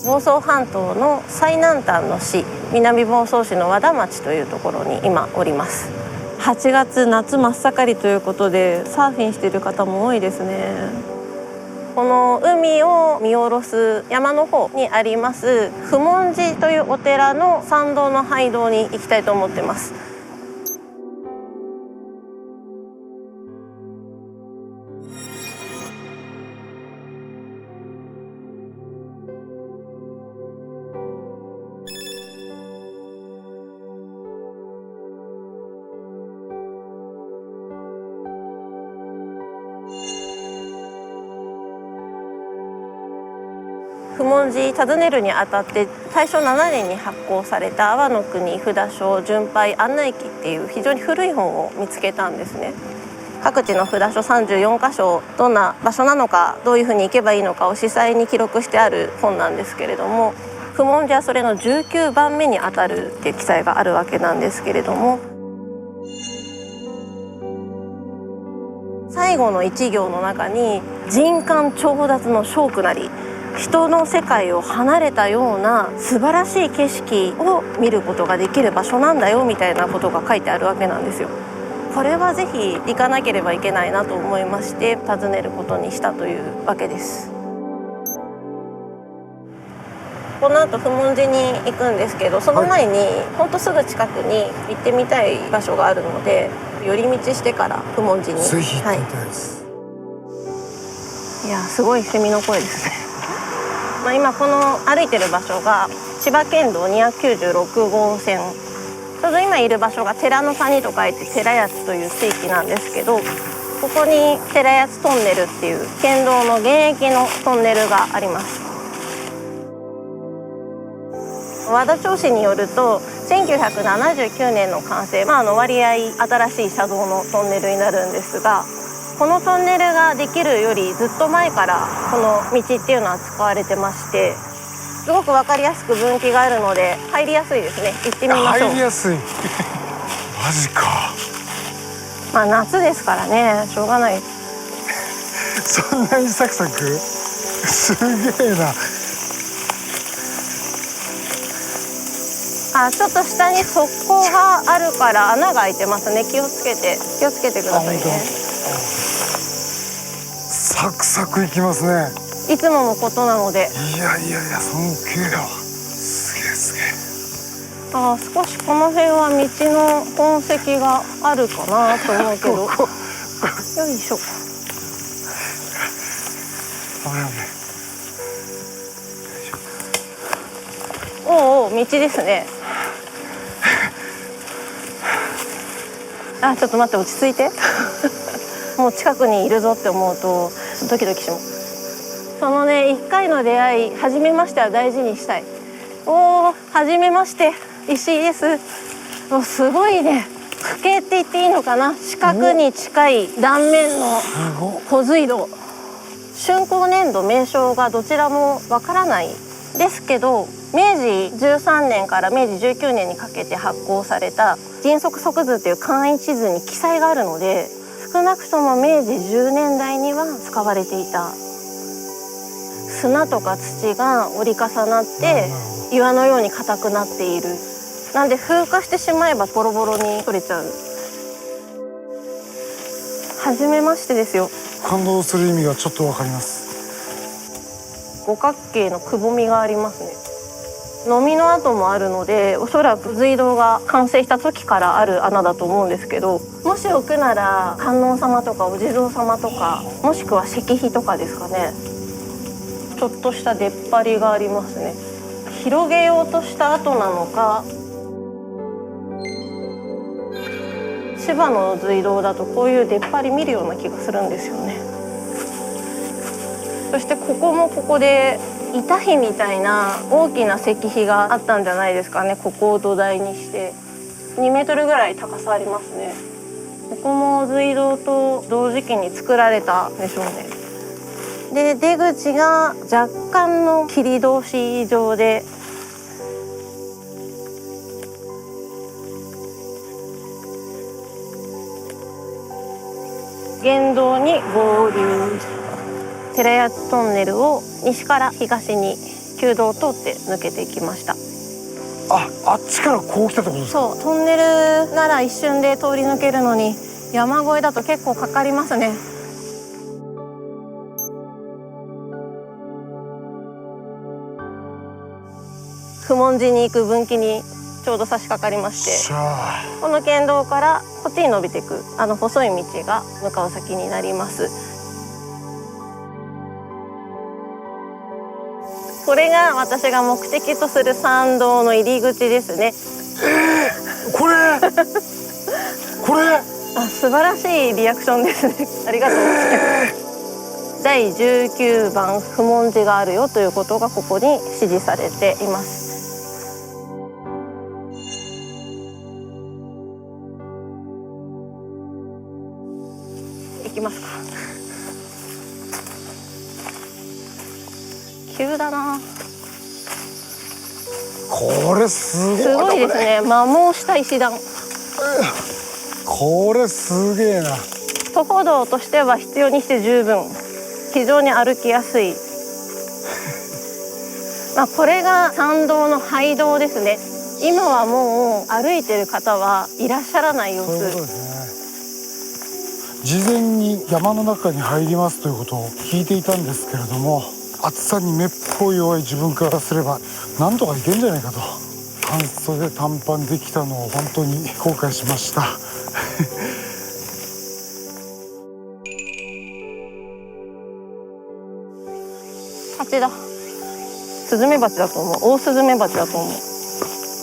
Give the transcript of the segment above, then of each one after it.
房総半島の最南端の市、南房総市の和田町というところに今おります。8月、夏真っ盛りということでサーフィンしている方も多いですね。この海を見下ろす山の方にあります普門寺というお寺の参道の拝堂に行きたいと思ってます。普門寺訪ねるにあたって大正7年に発行された阿波の国札所巡拝案内記っていう非常に古い本を見つけたんですね。各地の札所34カ所、どんな場所なのか、どういうふうに行けばいいのかを詳細に記録してある本なんですけれども、普門寺はそれの19番目にあたるっていう記載があるわけなんですけれども、最後の一行の中に人間長奪の小句なり、人の世界を離れたような素晴らしい景色を見ることができる場所なんだよみたいなことが書いてあるわけなんですよ。これはぜひ行かなければいけないなと思いまして訪ねることにしたというわけです。この後普門寺に行くんですけど、その前にほんとすぐ近くに行ってみたい場所があるので、寄り道してから普門寺に。ぜひ行ってみたいです。いや、すごいセミの声ですね。今この歩いてる場所が千葉県道296号線、ちょうど今いる場所が寺の谷と書いて寺八という地域なんですけど、ここに寺八トンネルっていう県道の現役のトンネルがあります。和田町市によると1979年の完成、割合新しい車道のトンネルになるんですが、このトンネルができるよりずっと前からこの道っていうのは使われてまして、すごく分かりやすく分岐があるので入りやすいですね。行ってみましょう。入りやすいマジか。夏ですからね、しょうがない。そんなにサクサクすげえな。ちょっと下に側溝があるから穴が開いてますね。気をつけてくださいね。サクサクいきますね。いつものことなので。いや尊敬やわ。すげえ。少しこの辺は道の痕跡があるかなと思うけど。よいしょ。おう道ですね。ちょっと待って、落ち着いて。もう近くにいるぞって思うとドキドキします。そのね、1回の出会い、初めましては大事にしたい。初めまして、石井です。すごいね、区形って言っていいのかな、四角に近い断面の小水道。竣工年度名称がどちらもわからないですけど、明治13年から明治19年にかけて発行された人足側図という簡易地図に記載があるので、少なくとも明治10年代には使われていた。砂とか土が折り重なって岩のように硬くなっている。なんで風化してしまえばボロボロに取れちゃう。初めましてですよ。感動する意味がちょっとわかります。五角形のくぼみがありますね。飲みの跡もあるので、おそらく水道が完成した時からある穴だと思うんですけど、もし置くなら観音様とかお地蔵様とか、もしくは石碑とかですかね。ちょっとした出っ張りがありますね。広げようとした跡なのか、芝の隧道だとこういう出っ張り見るような気がするんですよね。そしてここもここで板碑みたいな大きな石碑があったんじゃないですかね。ここを土台にして2メートルぐらい高さありますね。ここも隧道と同時期に作られたでしょうね。で、出口が若干の切り通し状で、県道に合流。寺八トンネルを西から東に旧道を通って抜けていきました。あっちからこう来たってことですか？そう、トンネルなら一瞬で通り抜けるのに、山越えだと結構かかりますね。不問寺に行く分岐にちょうど差し掛かりまして、この県道からこっちに伸びていく細い道が向かう先になります。これが私が目的とする参道の入り口ですね。これ素晴らしいリアクションですね。ありがとうございます。第19番不問寺があるよということがここに指示されています。行きますか。急だな。これすごい。すごいですね。摩耗した石段。これすげえな。徒歩道としては必要にして十分。非常に歩きやすい。これが参道の廃道ですね。今はもう歩いてる方はいらっしゃらない様子。そういうことですね。事前に山の中に入りますということを聞いていたんですけれども、暑さにめっぽい弱い自分からすればなんとかいけんじゃないかと、半袖短パンできたのを本当に後悔しました蜂だ。スズメバチだと思う。オオスズメバチだと思う。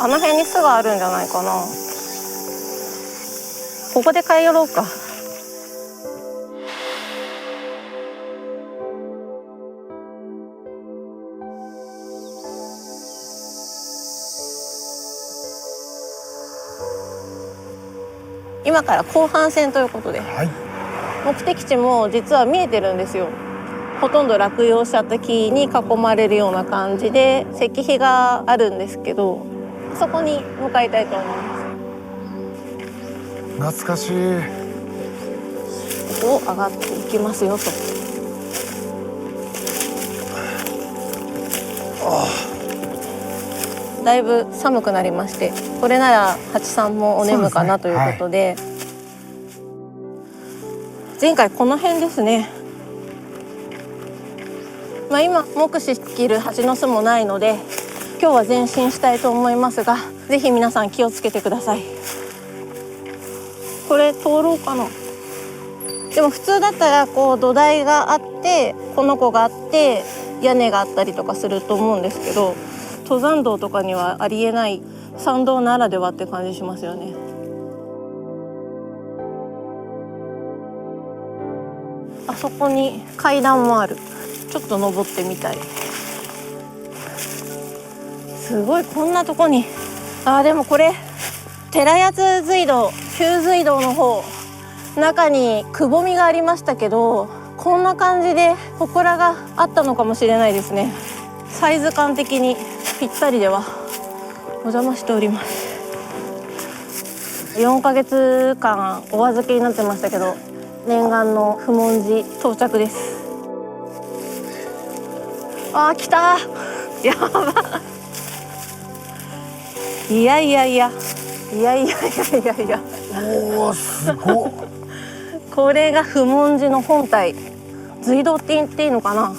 あの辺に巣があるんじゃないかな。ここで帰ろうか。今から後半戦ということで、目的地も実は見えてるんですよ。ほとんど落葉しちゃった木に囲まれるような感じで石碑があるんですけど、そこに向かいたいと思います。懐かしい。ここを上がっていきますよと。だいぶ寒くなりまして、これならハチさんもお眠かなということで、前回この辺ですね。今目視できるハチの巣もないので、今日は前進したいと思いますが、ぜひ皆さん気をつけてください。これ通ろうかな。でも普通だったらこう土台があってこの子があって屋根があったりとかすると思うんですけど、登山道とかにはありえない山道ならではって感じしますよね。あそこに階段もある。ちょっと登ってみたい。すごい、こんなとこに。でもこれ寺八隧道、旧隧道の方、中にくぼみがありましたけど、こんな感じで祠があったのかもしれないですね。サイズ感的にぴったりでは。お邪魔しております。4ヶ月間お預けになってましたけど、念願の不問寺到着です。来た。やば。いや。おー、すごっこれが不問寺の本体。隧道って言っていいのかな。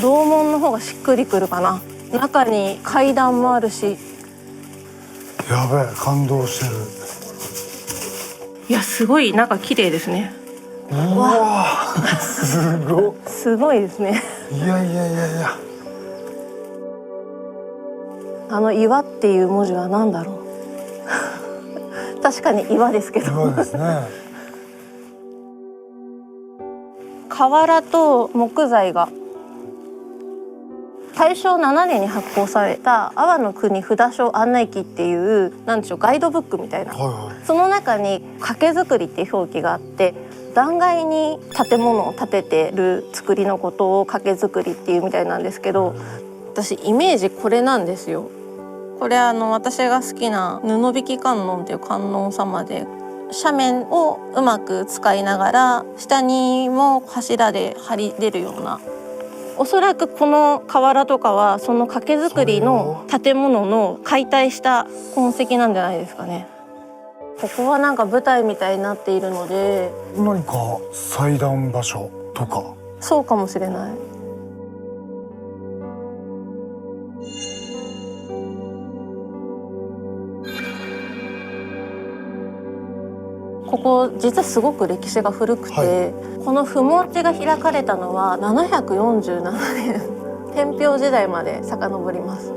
道門の方がしっくりくるかな。中に階段もあるし。やべえ、感動してる。いや、すごい中綺麗ですね。うわすごっ。すごいですね。いや。岩っていう文字は何だろう確かに岩ですけど。そうですね。瓦と木材が大正7年に発行された阿波の国札所案内記っていうなんでしょう、ガイドブックみたいな、その中に掛造りっていう表記があって、断崖に建物を建ててる作りのことを掛造りっていうみたいなんですけど、私イメージこれなんですよ。これ私が好きな布引観音っていう観音様で、斜面をうまく使いながら下にも柱で張り出るようなおそらくこの河原とかはその掛け造りの建物の解体した痕跡なんじゃないですかね。ここはなんか舞台みたいになっているので、何か祭壇場所とか。そうかもしれない。ここ実はすごく歴史が古くて、はい、この不毛地が開かれたのは747年天平時代まで遡ります。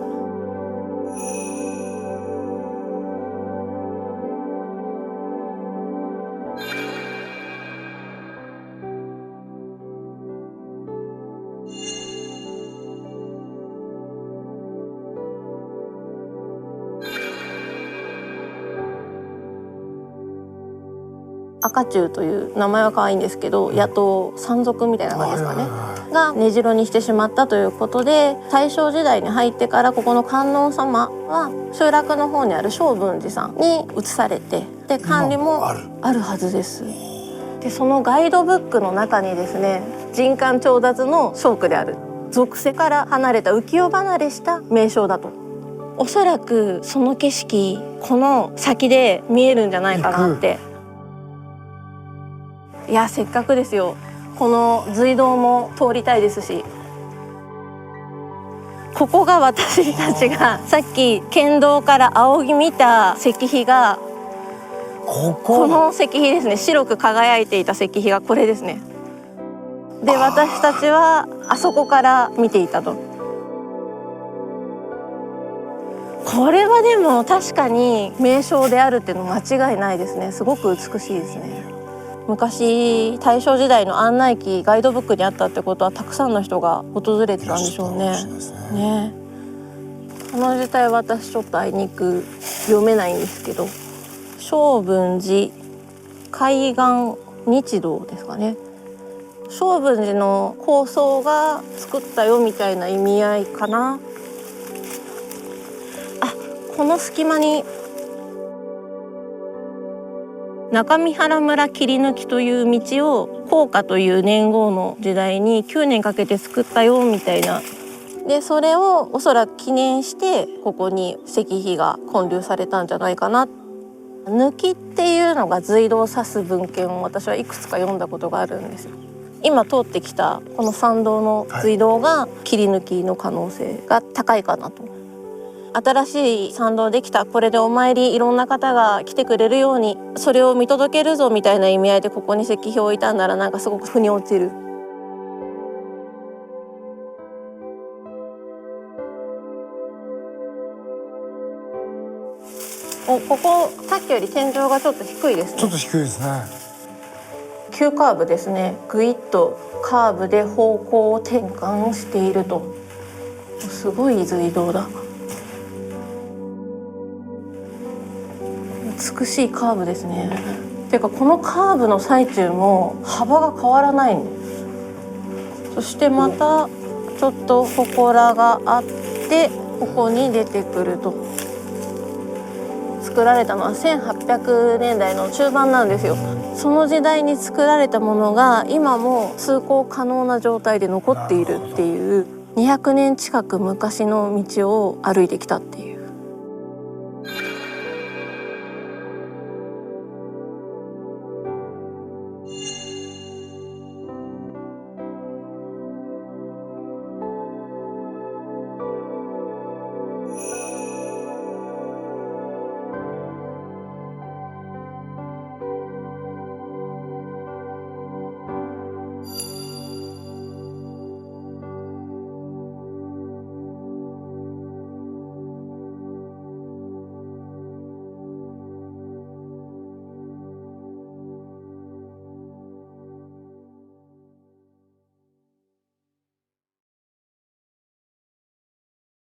赤中という名前は可愛いんですけど、野党山賊みたいな感じですかね、が根城にしてしまったということで、大正時代に入ってからここの観音様は集落の方にある正文寺さんに移されて、で管理もあるはずです。でそのガイドブックの中にですね、人間調達の商区である俗世から離れた浮世離れした名称だと。おそらくその景色この先で見えるんじゃないかなって。いやせっかくですよ、この隧道も通りたいですし、ここが私たちがさっき県道から仰ぎ見た石碑がこの石碑ですね。白く輝いていた石碑がこれですね。で私たちはあそこから見ていたと。これはでも確かに名勝であるっていうの間違いないですね。すごく美しいですね。昔大正時代の案内記ガイドブックにあったってことは、たくさんの人が訪れてたんでしょうね。ね、この字体は私ちょっとあいにく読めないんですけど、正文寺海岸日堂ですかね。正文寺の構想が作ったよみたいな意味合いかな。あ、この隙間に中三原村切り抜きという道を高架という年号の時代に9年かけて作ったよみたいな。でそれをおそらく記念してここに石碑が建立されたんじゃないかな。抜きっていうのが隧道を指す文献を私はいくつか読んだことがあるんですよ。今通ってきたこの参道の隧道が切り抜きの可能性が高いかなと。新しい参道できた、これでお参りいろんな方が来てくれるようにそれを見届けるぞみたいな意味合いでここに石碑を置いたんなら、なんかすごく腑に落ちる。ここさっきより天井がちょっと低いですね。ちょっと低いですね。急カーブですね。ぐいっとカーブで方向を転換していると。すごい隧道だ。美しいカーブですね。てかこのカーブの最中も幅が変わらないんです。そしてまたちょっと祠があってここに出てくると。作られたのは1800年代の中盤なんですよ。その時代に作られたものが今も通行可能な状態で残っているっていう、200年近く昔の道を歩いてきたっていう。